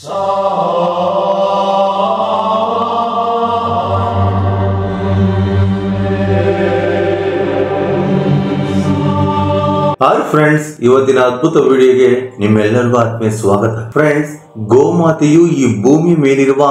Hi friends, ಇವತ್ತಿನ ಅದ್ಭುತ ವಿಡಿಯೋಗೆ ನಿಮ್ಮೆಲ್ಲರಿಗೂ ಆತ್ಮೀಯ ಸ್ವಾಗತ. ಫ್ರೆಂಡ್ಸ್, ಗೋಮಾತೆಯು ಈ ಭೂಮಿ ಮೇಲಿರುವ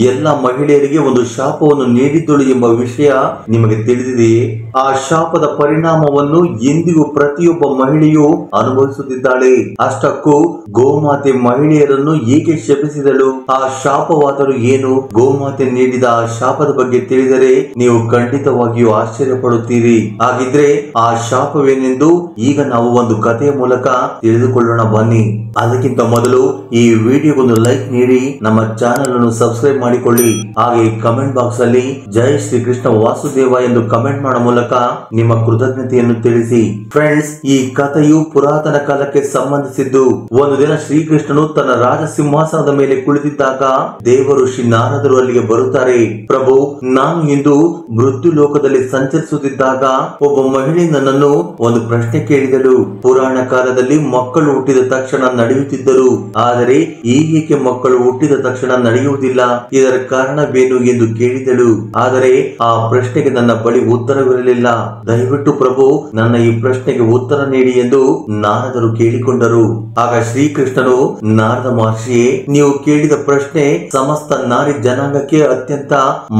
ಎಲ್ಲ ಮಹಿಳೆಯರಿಗೆ ಒಂದು ಶಾಪವನ್ನು ನೀಡಿದ್ದಳು ಎಂಬ ವಿಷಯ ನಿಮಗೆ ತಿಳಿದಿದೆಯೇ? ಆ ಶಾಪದ ಪರಿಣಾಮವನ್ನು ಎಂದಿಗೂ ಪ್ರತಿಯೊಬ್ಬ ಮಹಿಳೆಯೂ ಅನುಭವಿಸುತ್ತಿದ್ದಾಳೆ. ಅಷ್ಟಕ್ಕೂ ಗೋಮಾತೆ ಮಹಿಳೆಯರನ್ನು ಏಕೆ ಶಪಿಸಿದಳು? ಆ ಶಾಪವಾದರೂ ಏನು? ಗೋಮಾತೆ ನೀಡಿದ ಆ ಶಾಪದ ಬಗ್ಗೆ ತಿಳಿದರೆ ನೀವು ಖಂಡಿತವಾಗಿಯೂ ಆಶ್ಚರ್ಯ ಪಡುತ್ತೀರಿ. ಹಾಗಿದ್ರೆ ಆ ಶಾಪವೇನೆಂದು ಈಗ ನಾವು ಒಂದು ಕಥೆಯ ಮೂಲಕ ತಿಳಿದುಕೊಳ್ಳೋಣ ಬನ್ನಿ. ಅದಕ್ಕಿಂತ ಮೊದಲು ಈ ವಿಡಿಯೋಗೊಂದು ಲೈಕ್ ನೀಡಿ, ನಮ್ಮ ಚಾನೆಲ್ ಅನ್ನು ಸಬ್ಸ್ಕ್ರೈಬ್ ಮಾಡಿಕೊಳ್ಳಿ. ಹಾಗೆ ಕಮೆಂಟ್ ಬಾಕ್ಸ್ ಅಲ್ಲಿ ಜೈ ಶ್ರೀ ಕೃಷ್ಣ ವಾಸುದೇವ ಎಂದು ಕಮೆಂಟ್ ಮಾಡೋ ಮೂಲಕ ನಿಮ್ಮ ಕೃತಜ್ಞತೆಯನ್ನು ತಿಳಿಸಿ. ಫ್ರೆಂಡ್ಸ್, ಈ ಕಥೆಯು ಪುರಾತನ ಕಾಲಕ್ಕೆ ಸಂಬಂಧಿಸಿದ್ದು. ಒಂದು ದಿನ ಶ್ರೀಕೃಷ್ಣನು ತನ್ನ ರಾಜ ಸಿಂಹಾಸನದ ಮೇಲೆ ಕುಳಿತಿದ್ದಾಗ ದೇವರು ಶ್ರೀ ನಾರದರು ಅಲ್ಲಿಗೆ ಬರುತ್ತಾರೆ. ಪ್ರಭು, ನಾನು ಇಂದು ಮೃತ್ಯು ಲೋಕದಲ್ಲಿ ಸಂಚರಿಸುತ್ತಿದ್ದಾಗ ಒಬ್ಬ ಮಹಿಳೆ ನನ್ನನ್ನು ಒಂದು ಪ್ರಶ್ನೆ ಕೇಳಿದಳು. ಪುರಾಣ ಕಾಲದಲ್ಲಿ ಮಕ್ಕಳು ಹುಟ್ಟಿದ ತಕ್ಷಣ ನಡೆಯುತ್ತಿದ್ದರು, ಆದರೆ ಈಗೇಕೆ ಮಕ್ಕಳು ಹುಟ್ಟಿದ ತಕ್ಷಣ ನಡೆಯುವುದಿಲ್ಲ? ಇದರ ಕಾರಣವೇನು ಎಂದು ಕೇಳಿದಳು. ಆದರೆ ಆ ಪ್ರಶ್ನೆಗೆ ನನ್ನ ಬಳಿ ಉತ್ತರವಿರಲಿಲ್ಲ. ದಯವಿಟ್ಟು ಪ್ರಭು, ನನ್ನ ಈ ಪ್ರಶ್ನೆಗೆ ಉತ್ತರ ನೀಡಿ ಎಂದು ನಾರದರು ಕೇಳಿಕೊಂಡರು. ಆಗ ಶ್ರೀಕೃಷ್ಣನು, ನಾರದ ಮಹರ್ಷಿಯೇ, ನೀವು ಕೇಳಿದ ಪ್ರಶ್ನೆ ಸಮಸ್ತ ನಾರಿ ಜನಾಂಗಕ್ಕೆ ಅತ್ಯಂತ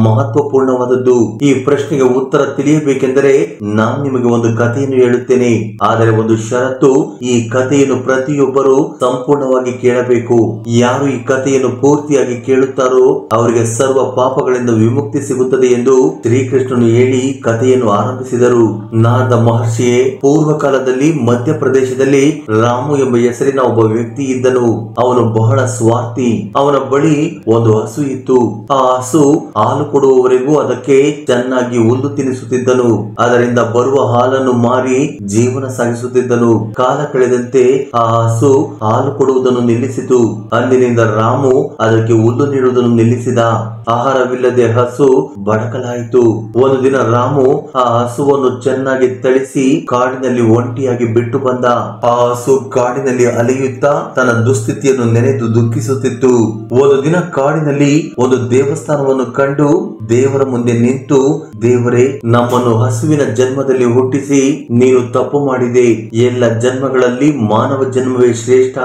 ಮಹತ್ವಪೂರ್ಣವಾದದ್ದು. ಈ ಪ್ರಶ್ನೆಗೆ ಉತ್ತರ ತಿಳಿಯಬೇಕೆಂದರೆ ನಾನು ನಿಮಗೆ ಒಂದು ಕಥೆಯನ್ನು ಹೇಳುತ್ತೇನೆ. ಆದರೆ ಒಂದು ಷರತ್ತು, ಈ ಕಥೆಯನ್ನು ಪ್ರತಿಯೊಬ್ಬರು ಸಂಪೂರ್ಣವಾಗಿ ಕೇಳಬೇಕು. ಯಾರು ಈ ಕಥೆಯನ್ನು ಪೂರ್ತಿಯಾಗಿ ಕೇಳುತ್ತಾರೋ ಅವರಿಗೆ ಸರ್ವ ಪಾಪಗಳಿಂದ ವಿಮುಕ್ತಿ ಸಿಗುತ್ತದೆ ಎಂದು ಶ್ರೀಕೃಷ್ಣನು ಹೇಳಿ ಕಥೆಯನ್ನು ಆರಂಭಿಸಿದರು. ನಾರದ ಮಹರ್ಷಿಯೇ, ಪೂರ್ವ ಕಾಲದಲ್ಲಿ ಮಧ್ಯಪ್ರದೇಶದಲ್ಲಿ ರಾಮು ಎಂಬ ಹೆಸರಿನ ಒಬ್ಬ ವ್ಯಕ್ತಿ ಇದ್ದನು. ಅವನು ಬಹಳ ಸ್ವಾರ್ಥಿ. ಅವನ ಬಳಿ ಒಂದು ಹಸು ಇತ್ತು. ಆ ಹಸು ಹಾಲು ಕೊಡುವವರೆಗೂ ಅದಕ್ಕೆ ಚೆನ್ನಾಗಿ ಹುಲ್ಲು ತಿನ್ನಿಸುತ್ತಿದ್ದನು. ಅದರಿಂದ ಬರುವ ಹಾಲನ್ನು ಮಾರಿ ಜೀವನ ಸಾಗಿಸುತ್ತಿದ್ದನು. ಕಾಲ ಕಳೆದಂತೆ ಆ ಹಸು ಹಾಲು ಕೊಡುವುದನ್ನು ನಿಲ್ಲಿಸಿತು. ಅಂದಿನಿಂದ ರಾಮು ಅದಕ್ಕೆ ಹುಲ್ಲು ನೀಡುವುದನ್ನು ನಿಲ್ಲಿಸಿದ. ಆಹಾರವಿಲ್ಲದೆ ಹಸು ಬಡಕಲಾಯಿತು. ಒಂದು ದಿನ ರಾಮು ಆ ಹಸುವನ್ನು ಚೆನ್ನಾಗಿ ತಳಿಸಿ ಕಾಡಿನಲ್ಲಿ ಒಂಟಿಯಾಗಿ ಬಿಟ್ಟು ಬಂದ. ಆ ಹಸು ಕಾಡಿನಲ್ಲಿ ಅಲೆಯುತ್ತಾ ತನ್ನ ದುಸ್ಥಿತಿಯನ್ನು ನೆನೆದು ದುಃಖಿಸುತ್ತಿತ್ತು. ಒಂದು ದಿನ ಕಾಡಿನಲ್ಲಿ ಒಂದು ದೇವಸ್ಥಾನವನ್ನು ಕಂಡು ದೇವರ ಮುಂದೆ ನಿಂತು, ದೇವರೇ, ನಮ್ಮನ್ನು ಹಸುವಿನ ಜನ್ಮದಲ್ಲಿ ಹುಟ್ಟಿಸಿ ನೀನು ತಪ್ಪು ಮಾಡಿದೆ. ಎಲ್ಲ ಜನ್ಮಗಳಲ್ಲಿ ಮಾನವ ಜನ್ಮವೇ ಶ್ರೇಷ್ಠ.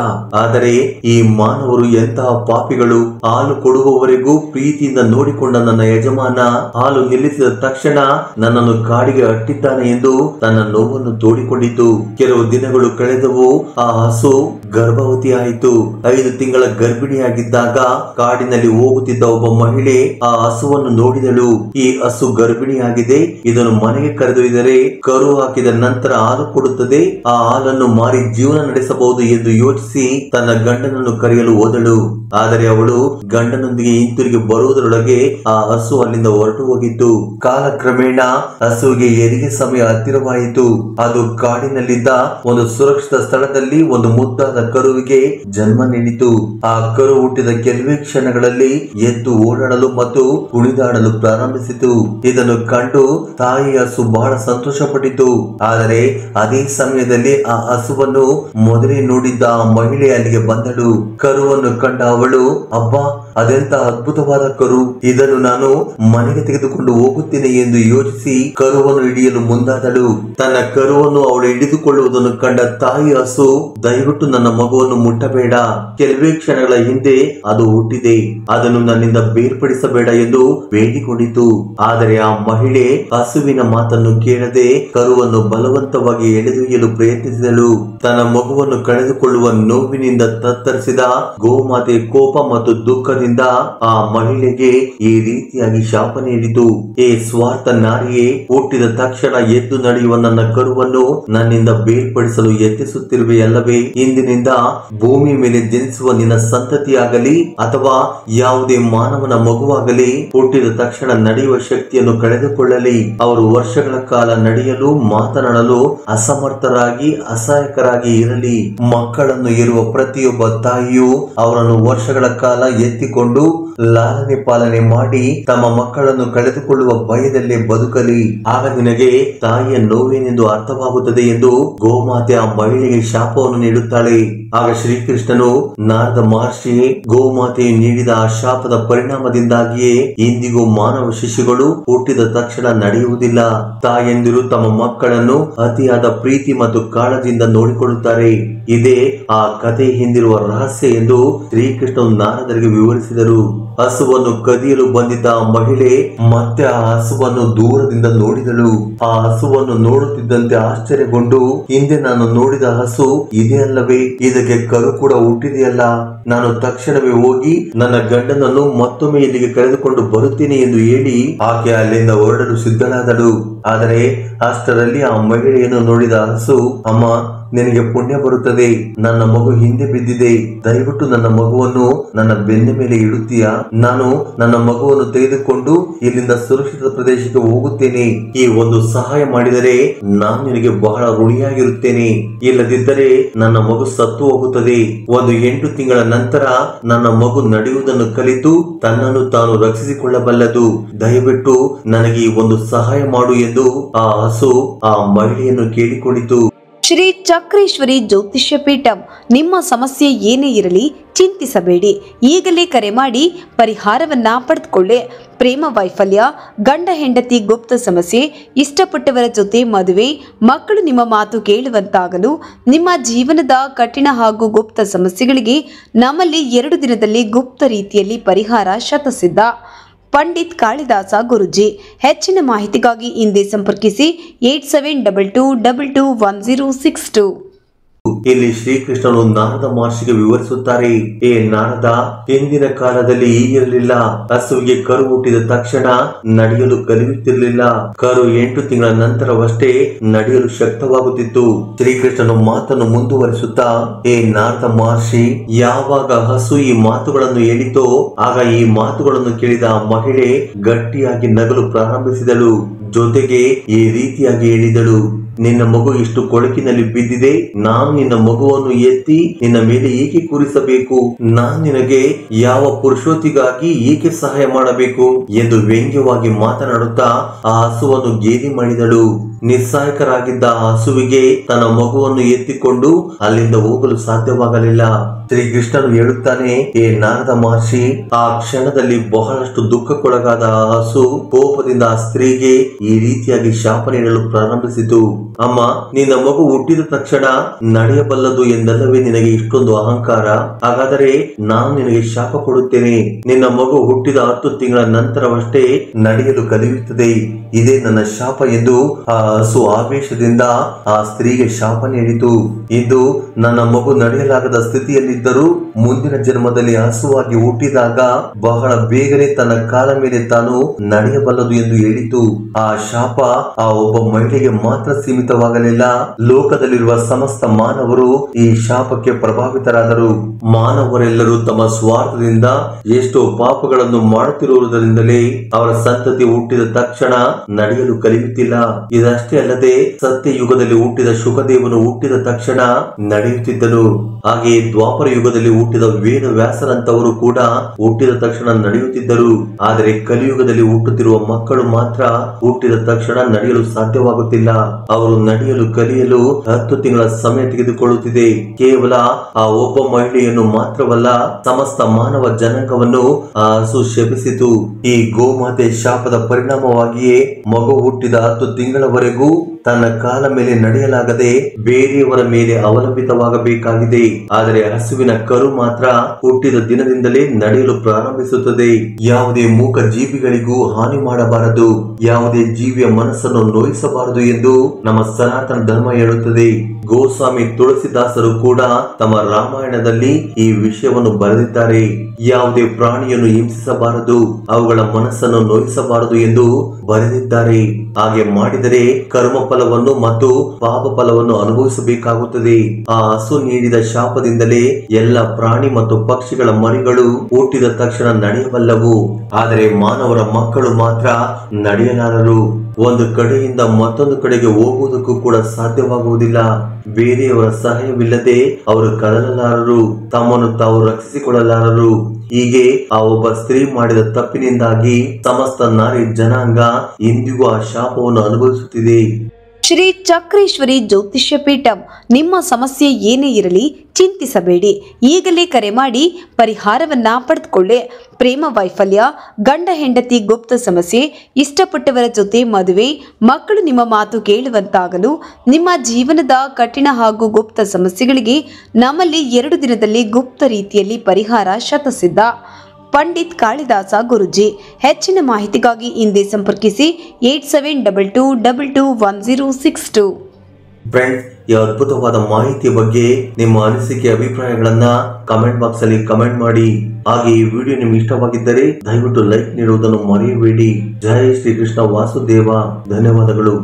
ಆದರೆ ಈ ಮಾನವರು ಎಂತಹ ಪಾಪಿಗಳು. ಹಾಲು ಕೊಡುವವರೆಗೂ ಪ್ರೀತಿಯಿಂದ ನೋಡಿಕೊಂಡ ನನ್ನ ಯಜಮಾನ ಹಾಲು ನಿಲ್ಲಿಸಿದ ತಕ್ಷಣ ನನ್ನನ್ನು ಕಾಡಿಗೆ ಅಟ್ಟಿದ್ದಾನೆ ಎಂದು ತನ್ನ ನೋವನ್ನು ತೋಡಿಕೊಂಡಿತು. ಕೆಲವು ದಿನಗಳು ಕಳೆದವು. ಆ ಹಸು ಗರ್ಭವತಿ ಆಯಿತು. 5 ತಿಂಗಳ ಗರ್ಭಿಣಿಯಾಗಿದ್ದಾಗ ಕಾಡಿನಲ್ಲಿ ಹೋಗುತ್ತಿದ್ದ ಒಬ್ಬ ಮಹಿಳೆ ಆ ಹಸುವನ್ನು ನೋಡಿದಳು. ಈ ಹಸು ಗರ್ಭಿಣಿಯಾಗಿದೆ, ಇದನ್ನು ಮನೆಗೆ ಕರೆದೊಯ್ದರೆ ಕರು ಹಾಕಿದ ನಂತರ ಹಾಲು ಕೊಡುತ್ತದೆ. ಆ ಹಾಲನ್ನು ಮಾರಿ ಜೀವನ ನಡೆಸಬಹುದು ಎಂದು ಯೋಚಿಸಿ ತನ್ನ ಗಂಡನನ್ನು ಕರೆಯಲು ಹೋದಳು. ಆದರೆ ಅವಳು ಗಂಡನೊಂದಿಗೆ ಹಿಂತಿರುಗಿ ಬರುವುದರೊಳಗೆ ಆ ಹಸು ಅಲ್ಲಿಂದ ಹೊರಟು ಹೋಗಿತ್ತು. ಕಾಲಕ್ರಮೇಣ ಹಸುವಿಗೆ ಹೆರಿಗೆ ಸಮಯ ಹತ್ತಿರವಾಯಿತು. ಅದು ಕಾಡಿನಲ್ಲಿದ್ದ ಒಂದು ಸುರಕ್ಷಿತ ಸ್ಥಳದಲ್ಲಿ ಒಂದು ಮುದ್ದಾದ ಕರುವಿಗೆ ಜನ್ಮ ನೀಡಿತು. ಆ ಕರು ಹುಟ್ಟಿದ ಕೆಲವೇ ಕ್ಷಣಗಳಲ್ಲಿ ಎದ್ದು ಓಡಾಡಲು ಮತ್ತು ಕುಣಿದಾಡಲು ಪ್ರಾರಂಭಿಸಿತು. ಇದನ್ನು ಕಂಡು ತಾಯಿ ಹಸು ಬಹಳ ಸಂತೋಷಪಟ್ಟಿತು. ಆದರೆ ಅದೇ ಸಮಯದಲ್ಲಿ ಆ ಹಸುವನ್ನು ಮೊದಲೇ ನೋಡಿದ್ದ ಆ ಮಹಿಳೆ ಅಲ್ಲಿಗೆ ಬಂದಳು. ಕರುವನ್ನು ಕಂಡ ಅವಳು, ಅಬ್ಬಾ, ಅದೆಂತ ಅದ್ಭುತವಾದ ಕರು, ಇದನ್ನು ನಾನು ಮನೆಗೆ ತೆಗೆದುಕೊಂಡು ಹೋಗುತ್ತೇನೆ ಎಂದು ಯೋಚಿಸಿ ಕರುವನ್ನು ಹಿಡಿಯಲು ಮುಂದಾದಳು. ತನ್ನ ಕರುವನ್ನು ಅವಳು ಹಿಡಿದುಕೊಳ್ಳುವುದನ್ನು ಕಂಡ ತಾಯಿ ಹಸು, ದಯವಿಟ್ಟು ನನ್ನ ಮಗುವನ್ನು ಮುಟ್ಟಬೇಡ, ಕೆಲವೇ ಕ್ಷಣಗಳ ಹಿಂದೆ ಅದು ಹುಟ್ಟಿದೆ, ಅದನ್ನು ನನ್ನಿಂದ ಬೇರ್ಪಡಿಸಬೇಡ ಎಂದು ಬೇಡಿಕೊಂಡಿತು. ಆದರೆ ಆ ಮಹಿಳೆ ಹಸುವಿನ ಮಾತನ್ನು ಕೇಳದೆ ಕರುವನ್ನು ಬಲವಂತವಾಗಿ ಎಳೆದೊಯ್ಯಲು ಪ್ರಯತ್ನಿಸಿದಳು. ತನ್ನ ಮಗುವನ್ನು ಕಳೆದುಕೊಳ್ಳುವ ನೋವಿನಿಂದ ತತ್ತರಿಸಿದ ಗೋಮಾತೆ ಕೋಪ ಮತ್ತು ದುಃಖದಿಂದ ಆ ಮಹಿಳೆಗೆ ಈ ರೀತಿಯಾಗಿ ಶಾಪ ನೀಡಿತು. ಏ ಸ್ವಾರ್ಥ ನಾರಿಯೇ, ಹುಟ್ಟಿದ ತಕ್ಷಣ ಎದ್ದು ನಡೆಯುವ ನನ್ನ ಕರುವನ್ನು ನನ್ನಿಂದ ಬೇರ್ಪಡಿಸಲು ಯತ್ನಿಸುತ್ತಿರುವೆ ಅಲ್ಲವೇ? ಇಂದಿನಿಂದ ಭೂಮಿ ಮೇಲೆ ಜನಿಸುವ ನಿನ್ನ ಸಂತತಿಯಾಗಲಿ ಅಥವಾ ಯಾವುದೇ ಮಾನವನ ಮಗುವಾಗಲಿ ಹುಟ್ಟಿದ ತಕ್ಷಣ ನಡೆಯುವ ಶಕ್ತಿಯನ್ನು ಕಳೆದುಕೊಳ್ಳಲಿ. ಅವರು ವರ್ಷಗಳ ಕಾಲ ನಡೆಯಲು ಮಾತನಾಡಲು ಅಸಮರ್ಥರಾಗಿ ಅಸಹಾಯಕರಾಗಿ ಇರಲಿ. ಮಕ್ಕಳನ್ನು ಇರುವ ಪ್ರತಿಯೊಬ್ಬ ತಾಯಿಯು ಅವರನ್ನು ವರ್ಷಗಳ ಕಾಲ ಎತ್ತಿಕೊಂಡು ಲಾಲನೆ ಪಾಲನೆ ಮಾಡಿ ತಮ್ಮ ಮಕ್ಕಳನ್ನು ಕಳೆದುಕೊಳ್ಳುವ ಭಯದಲ್ಲೇ ಬದುಕಲಿ. ಆಗ ನಿನಗೆ ತಾಯಿಯ ನೋವೇನೆಂದು ಅರ್ಥವಾಗುತ್ತದೆ ಎಂದು ಗೋಮಾತೆ ಆ ಮಹಿಳೆಗೆ ಶಾಪವನ್ನು ನೀಡುತ್ತಾಳೆ. ಆಗ ಶ್ರೀಕೃಷ್ಣನು ನಾರದ ಮಹರ್ಷಿ ಗೋಮಾತೆ ನೀಡಿದ ಆ ಶಾಪದ ಪರಿಣಾಮದಿಂದಾಗಿಯೇ ಇಂದಿಗೂ ಮಾನವ ಶಿಶುಗಳು ಹುಟ್ಟಿದ ತಕ್ಷಣ ನಡೆಯುವುದಿಲ್ಲ. ತಾಯಂದಿರು ತಮ್ಮ ಮಕ್ಕಳನ್ನು ಅತಿಯಾದ ಪ್ರೀತಿ ಮತ್ತು ಕಾಳಜಿಯಿಂದ ನೋಡಿಕೊಳ್ಳುತ್ತಾರೆ. ಇದೇ ಆ ಕಥೆ ಹಿಂದಿರುವ ರಹಸ್ಯ ಎಂದು ಶ್ರೀಕೃಷ್ಣನು ನಾರದರಿಗೆ ವಿವರಿಸಿದರು. ಹಸುವನ್ನು ಕದಿಯಲು ಬಂದಿದ್ದ ಮಹಿಳೆ ಮತ್ತೆ ಆ ಹಸುವನ್ನು ದೂರದಿಂದ ನೋಡಿದಳು. ಆ ಹಸುವನ್ನು ನೋಡುತ್ತಿದ್ದಂತೆ ಆಶ್ಚರ್ಯಗೊಂಡು, ಹಿಂದೆ ನಾನು ನೋಡಿದ ಹಸು ಇದೇ ಅಲ್ಲವೇ? ಇದಕ್ಕೆ ಕರು ಕೂಡ ಹುಟ್ಟಿದೆಯಲ್ಲ. ನಾನು ತಕ್ಷಣವೇ ಹೋಗಿ ನನ್ನ ಗಂಡನನ್ನು ಮತ್ತೊಮ್ಮೆ ಇಲ್ಲಿಗೆ ಕರೆದುಕೊಂಡು ಬರುತ್ತೇನೆ ಎಂದು ಹೇಳಿ ಆಕೆ ಅಲ್ಲಿಂದ ಹೊರಡಲು ಸಿದ್ಧಳಾದಳು. ಆದರೆ ಅಷ್ಟರಲ್ಲಿ ಆ ಮಹಿಳೆಯನ್ನು ನೋಡಿದ ಹಸು, ಅಮ್ಮ, ನಿನಗೆ ಪುಣ್ಯ ಬರುತ್ತದೆ. ನನ್ನ ಮಗು ಹಿಂದೆ ಬಿದ್ದಿದೆ. ದಯವಿಟ್ಟು ನನ್ನ ಮಗುವನ್ನು ನನ್ನ ಬೆನ್ನ ಮೇಲೆ ಇಡುತ್ತೀಯಾ? ನಾನು ನನ್ನ ಮಗುವನ್ನು ತೆಗೆದುಕೊಂಡು ಇಲ್ಲಿಂದ ಸುರಕ್ಷಿತ ಪ್ರದೇಶಕ್ಕೆ ಹೋಗುತ್ತೇನೆ. ಈ ಒಂದು ಸಹಾಯ ಮಾಡಿದರೆ ನಾನು ನಿನಗೆ ಬಹಳ ಋಣಿಯಾಗಿರುತ್ತೇನೆ. ಇಲ್ಲದಿದ್ದರೆ ನನ್ನ ಮಗು ಸತ್ತು ಹೋಗುತ್ತದೆ. 8 ತಿಂಗಳ ನಂತರ ನನ್ನ ಮಗು ನಡೆಯುವುದನ್ನು ಕಲಿತು ತನ್ನನ್ನು ತಾನು ರಕ್ಷಿಸಿಕೊಳ್ಳಬಲ್ಲದು. ದಯವಿಟ್ಟು ನನಗೆ ಈ ಒಂದು ಸಹಾಯ ಮಾಡು ಎಂದು ಆ ಹಸು ಆ ಮಹಿಳೆಯನ್ನು ಕೇಳಿಕೊಂಡಿತು. ಶ್ರೀ ಚಕ್ರೇಶ್ವರಿ ಜ್ಯೋತಿಷ್ಯ ಪೀಠಂ. ನಿಮ್ಮ ಸಮಸ್ಯೆ ಏನೇ ಇರಲಿ ಚಿಂತಿಸಬೇಡಿ. ಈಗಲೇ ಕರೆ ಮಾಡಿ ಪರಿಹಾರವನ್ನ ಪಡೆದುಕೊಳ್ಳಿ. ಪ್ರೇಮ ವೈಫಲ್ಯ, ಗಂಡ ಹೆಂಡತಿ ಗುಪ್ತ ಸಮಸ್ಯೆ, ಇಷ್ಟಪಟ್ಟವರ ಜೊತೆ ಮದುವೆ, ಮಕ್ಕಳು ನಿಮ್ಮ ಮಾತು ಕೇಳುವಂತಾಗಲು, ನಿಮ್ಮ ಜೀವನದ ಕಠಿಣ ಹಾಗೂ ಗುಪ್ತ ಸಮಸ್ಯೆಗಳಿಗೆ ನಮ್ಮಲ್ಲಿ 2 ದಿನದಲ್ಲಿ ಗುಪ್ತ ರೀತಿಯಲ್ಲಿ ಪರಿಹಾರ ಶತಸಿದ್ಧ. ಪಂಡಿತ್ ಕಾಳಿದಾಸ ಗುರುಜಿ. ಹೆಚ್ಚಿನ ಮಾಹಿತಿಗಾಗಿ ಹಿಂದೆ ಸಂಪರ್ಕಿಸಿ 8722221062. ಇಲ್ಲಿ ಶ್ರೀಕೃಷ್ಣನು ನಾರದ ಮಹರ್ಷಿಗೆ ವಿವರಿಸುತ್ತಾರೆ. ಏ ನಾರದ, ಹಿಂದಿನ ಕಾಲದಲ್ಲಿ ಹೀಗಿರಲಿಲ್ಲ. ಹಸುವಿಗೆ ಕರು ಹುಟ್ಟಿದ ತಕ್ಷಣ ನಡೆಯಲು ಕಲಿಯುತ್ತಿರಲಿಲ್ಲ. ಕರು 8 ತಿಂಗಳ ನಂತರವಷ್ಟೇ ನಡೆಯಲು ಶಕ್ತವಾಗುತ್ತಿತ್ತು. ಶ್ರೀಕೃಷ್ಣನು ಮಾತನ್ನು ಮುಂದುವರಿಸುತ್ತಾ, ಏ ನಾರದ ಮಹರ್ಷಿ, ಯಾವಾಗ ಹಸು ಈ ಮಾತುಗಳನ್ನು ಹೇಳಿತೋ ಆಗ ಈ ಮಾತುಗಳನ್ನು ಕೇಳಿದ ಆ ಮಹಿಳೆ ಗಟ್ಟಿಯಾಗಿ ನಗಲು ಪ್ರಾರಂಭಿಸಿದಳು. ಜೊತೆಗೆ ಈ ರೀತಿಯಾಗಿ ಹೇಳಿದಳು, ನಿನ್ನ ಮಗು ಇಷ್ಟು ಕೊಳಕಿನಲ್ಲಿ ಬಿದ್ದಿದೆ. ನಾನು ನಿನ್ನ ಮಗುವನ್ನು ಎತ್ತಿ ನಿನ್ನ ಮೇಲೆ ಏಕೆ ಕೂರಿಸಬೇಕು? ನಾನು ನಿನಗೆ ಯಾವ ಪುರುಷೋತ್ತಿಗಾಗಿ ಏಕೆ ಸಹಾಯ ಮಾಡಬೇಕು ಎಂದು ವ್ಯಂಗ್ಯವಾಗಿ ಮಾತನಾಡುತ್ತಾ ಆ ಹಸುವನ್ನು ಗೇಲಿ ಮಾಡಿದಳು. ನಿಸ್ಸಹಾಯಕರಾಗಿದ್ದ ಆ ಹಸುವಿಗೆ ತನ್ನ ಮಗುವನ್ನು ಎತ್ತಿಕೊಂಡು ಅಲ್ಲಿಂದ ಹೋಗಲು ಸಾಧ್ಯವಾಗಲಿಲ್ಲ. ಶ್ರೀಕೃಷ್ಣನು ಹೇಳುತ್ತಾನೆ, ಏ ನಾರದ ಮಹರ್ಷಿ, ಆ ಕ್ಷಣದಲ್ಲಿ ಬಹಳಷ್ಟು ದುಃಖಕ್ಕೊಳಗಾದ ಆ ಹಸು ಕೋಪದಿಂದ ಆ ಸ್ತ್ರೀಗೆ ಈ ರೀತಿಯಾಗಿ ಶಾಪ ನೀಡಲು ಪ್ರಾರಂಭಿಸಿತು. ಅಮ್ಮ, ನಿನ್ನ ಮಗು ಹುಟ್ಟಿದ ತಕ್ಷಣ ನಡೆಯಬಲ್ಲದು ಎಂದಲ್ಲವೇ ನಿನಗೆ ಇಷ್ಟೊಂದು ಅಹಂಕಾರ? ಹಾಗಾದರೆ ನಾನು ನಿನಗೆ ಶಾಪ ಕೊಡುತ್ತೇನೆ. ನಿನ್ನ ಮಗು ಹುಟ್ಟಿದ 10 ತಿಂಗಳ ನಂತರವಷ್ಟೇ ನಡೆಯಲು ಕಲಿಯುತ್ತದೆ. ಇದೇ ನನ್ನ ಶಾಪ ಎಂದು ಆ ಹಸು ಆವೇಶದಿಂದ ಆ ಸ್ತ್ರೀಗೆ ಶಾಪ ನೀಡಿತು. ಇಂದು ನನ್ನ ಮಗು ನಡೆಯಲಾಗದ ಸ್ಥಿತಿಯಲ್ಲಿದ್ದರೂ ಮುಂದಿನ ಜನ್ಮದಲ್ಲಿ ಹಸುವಾಗಿ ಹುಟ್ಟಿದಾಗ ಬಹಳ ಬೇಗನೆ ತನ್ನ ಕಾಲ ಮೇಲೆ ತಾನು ನಡೆಯಬಲ್ಲದು ಎಂದು ಹೇಳಿತು. ಆ ಶಾಪ ಆ ಒಬ್ಬ ಮಹಿಳೆಗೆ ಮಾತ್ರ ಸೀಮಿತವಾಗಲಿಲ್ಲ. ಲೋಕದಲ್ಲಿರುವ ಸಮಸ್ತ ಮಾನವರು ಈ ಶಾಪಕ್ಕೆ ಪ್ರಭಾವಿತರಾದರು. ಮಾನವರೆಲ್ಲರೂ ತಮ್ಮ ಸ್ವಾರ್ಥದಿಂದ ಎಷ್ಟೋ ಪಾಪಗಳನ್ನು ಮಾಡುತ್ತಿರುವುದರಿಂದಲೇ ಅವರ ಸಂತತಿ ಹುಟ್ಟಿದ ತಕ್ಷಣ ನಡೆಯಲು ಕಲಿಯುತ್ತಿಲ್ಲ. ಇದಷ್ಟೇ ಅಲ್ಲದೆ ಸತ್ಯ ಯುಗದಲ್ಲಿ ಹುಟ್ಟಿದ ಶುಕದೇವನು ಹುಟ್ಟಿದ ತಕ್ಷಣ ನಡೆಯುತ್ತಿದ್ದನು. ಹಾಗೆಯೇ ದ್ವಾಪರ ಯುಗದಲ್ಲಿ ಹುಟ್ಟಿದ ವೇದ ವ್ಯಾಸರಂತವರು ಕೂಡ ಹುಟ್ಟಿದ ತಕ್ಷಣ ನಡೆಯುತ್ತಿದ್ದರು. ಆದರೆ ಕಲಿಯುಗದಲ್ಲಿ ಹುಟ್ಟುತ್ತಿರುವ ಮಕ್ಕಳು ಮಾತ್ರ ಹುಟ್ಟಿದ ತಕ್ಷಣ ನಡೆಯಲು ಸಾಧ್ಯವಾಗುತ್ತಿಲ್ಲ. ಅವರು ನಡೆಯಲು ಕಲಿಯಲು 10 ತಿಂಗಳ ಸಮಯ ತೆಗೆದುಕೊಳ್ಳುತ್ತಿದೆ. ಕೇವಲ ಆ ಒಬ್ಬ ಮಹಿಳೆಯನ್ನು ಮಾತ್ರವಲ್ಲ, ಸಮಸ್ತ ಮಾನವ ಜನಾಂಗವನ್ನು ಆ ಹಸು ಶಪಿಸಿತು. ಈ ಗೋಮಾತೆ ಶಾಪದ ಪರಿಣಾಮವಾಗಿಯೇ ಮಗು ಹುಟ್ಟಿದ 10 ತಿಂಗಳವರೆಗೂ ತನ್ನ ಕಾಲ ಮೇಲೆ ನಡೆಯಲಾಗದೆ ಬೇರೆಯವರ ಮೇಲೆ ಅವಲಂಬಿತವಾಗಬೇಕಾಗಿದೆ. ಆದರೆ ಹಸುವಿನ ಕರು ಮಾತ್ರ ಹುಟ್ಟಿದ ದಿನದಿಂದಲೇ ನಡೆಯಲು ಪ್ರಾರಂಭಿಸುತ್ತದೆ. ಯಾವುದೇ ಮೂಕ ಜೀವಿಗಳಿಗೂ ಹಾನಿ ಮಾಡಬಾರದು, ಯಾವುದೇ ಜೀವಿಯ ಮನಸ್ಸನ್ನು ನೋಯಿಸಬಾರದು ಎಂದು ನಮ್ಮ ಸನಾತನ ಧರ್ಮ ಹೇಳುತ್ತದೆ. ಗೋಸ್ವಾಮಿ ತುಳಸಿದಾಸರು ಕೂಡ ತಮ್ಮ ರಾಮಾಯಣದಲ್ಲಿ ಈ ವಿಷಯವನ್ನು ಬರೆದಿದ್ದಾರೆ. ಯಾವುದೇ ಪ್ರಾಣಿಯನ್ನು ಹಿಂಸಿಸಬಾರದು, ಅವುಗಳ ಮನಸ್ಸನ್ನು ನೋಯಿಸಬಾರದು ಎಂದು ಬರೆದಿದ್ದಾರೆ. ಹಾಗೆ ಮಾಡಿದರೆ ಕರ್ಮ ಫಲವನ್ನು ಮತ್ತು ಪಾಪ ಫಲವನ್ನು ಅನುಭವಿಸಬೇಕಾಗುತ್ತದೆ. ಆ ಹಸು ನೀಡಿದ ಶಾಪದಿಂದಲೇ ಎಲ್ಲ ಪ್ರಾಣಿ ಮತ್ತು ಪಕ್ಷಿಗಳ ಮರಿಗಳು ಹುಟ್ಟಿದ ತಕ್ಷಣ ನಡೆಯಬಲ್ಲವು. ಆದರೆ ಮಾನವರ ಮಕ್ಕಳು ಮಾತ್ರ ನಡೆಯಲಾರರು. ಒಂದು ಕಡೆಯಿಂದ ಮತ್ತೊಂದು ಕಡೆಗೆ ಹೋಗುವುದಕ್ಕೂ ಕೂಡ ಸಾಧ್ಯವಾಗುವುದಿಲ್ಲ. ಬೇರೆಯವರ ಸಹಾಯವಿಲ್ಲದೆ ಅವರು ಕದಲಲಾರರು, ತಮ್ಮನ್ನು ತಾವು ರಕ್ಷಿಸಿಕೊಳ್ಳಲಾರರು. ಹೀಗೆ ಆ ಒಬ್ಬ ಸ್ತ್ರೀ ಮಾಡಿದ ತಪ್ಪಿನಿಂದಾಗಿ ಸಮಸ್ತ ನಾರಿ ಜನಾಂಗ ಇಂದಿಗೂ ಆ ಶಾಪವನ್ನು ಅನುಭವಿಸುತ್ತಿದೆ. ಶ್ರೀ ಚಕ್ರೇಶ್ವರಿ ಜ್ಯೋತಿಷ್ಯ ಪೀಠಂ. ನಿಮ್ಮ ಸಮಸ್ಯೆ ಏನೇ ಇರಲಿ ಚಿಂತಿಸಬೇಡಿ, ಈಗಲೇ ಕರೆ ಮಾಡಿ ಪರಿಹಾರವನ್ನ ಪಡೆದುಕೊಳ್ಳಿ. ಪ್ರೇಮ ವೈಫಲ್ಯ, ಗಂಡ ಹೆಂಡತಿ ಗುಪ್ತ ಸಮಸ್ಯೆ, ಇಷ್ಟಪಟ್ಟವರ ಜೊತೆ ಮದುವೆ, ಮಕ್ಕಳು ನಿಮ್ಮ ಮಾತು ಕೇಳುವಂತಾಗಲು, ನಿಮ್ಮ ಜೀವನದ ಕಠಿಣ ಹಾಗೂ ಗುಪ್ತ ಸಮಸ್ಯೆಗಳಿಗೆ ನಮ್ಮಲ್ಲಿ 2 ದಿನದಲ್ಲಿ ಗುಪ್ತ ರೀತಿಯಲ್ಲಿ ಪರಿಹಾರ ಶತಸಿದ್ಧ. ಪಂಡಿತ್ ಕಾಳಿದಾಸ ಗುರುಜಿ. ಹೆಚ್ಚಿನ ಮಾಹಿತಿಗಾಗಿ ಹಿಂದೆ ಸಂಪರ್ಕಿಸಿ 8722221062. ಫ್ರೆಂಡ್ಸ್, ಈ ಅದ್ಭುತವಾದ ಮಾಹಿತಿಯ ಬಗ್ಗೆ ನಿಮ್ಮ ಅನಿಸಿಕೆ ಅಭಿಪ್ರಾಯಗಳನ್ನ ಕಮೆಂಟ್ ಬಾಕ್ಸ್ ಅಲ್ಲಿ ಕಮೆಂಟ್ ಮಾಡಿ. ಹಾಗೆ ಈ ವಿಡಿಯೋ ನಿಮ್ಗೆ ಇಷ್ಟವಾಗಿದ್ದರೆ ದಯವಿಟ್ಟು ಲೈಕ್ ನೀಡುವುದನ್ನು ಮರೆಯಬೇಡಿ. ಜೈ ಶ್ರೀಕೃಷ್ಣ ವಾಸುದೇವ. ಧನ್ಯವಾದಗಳು.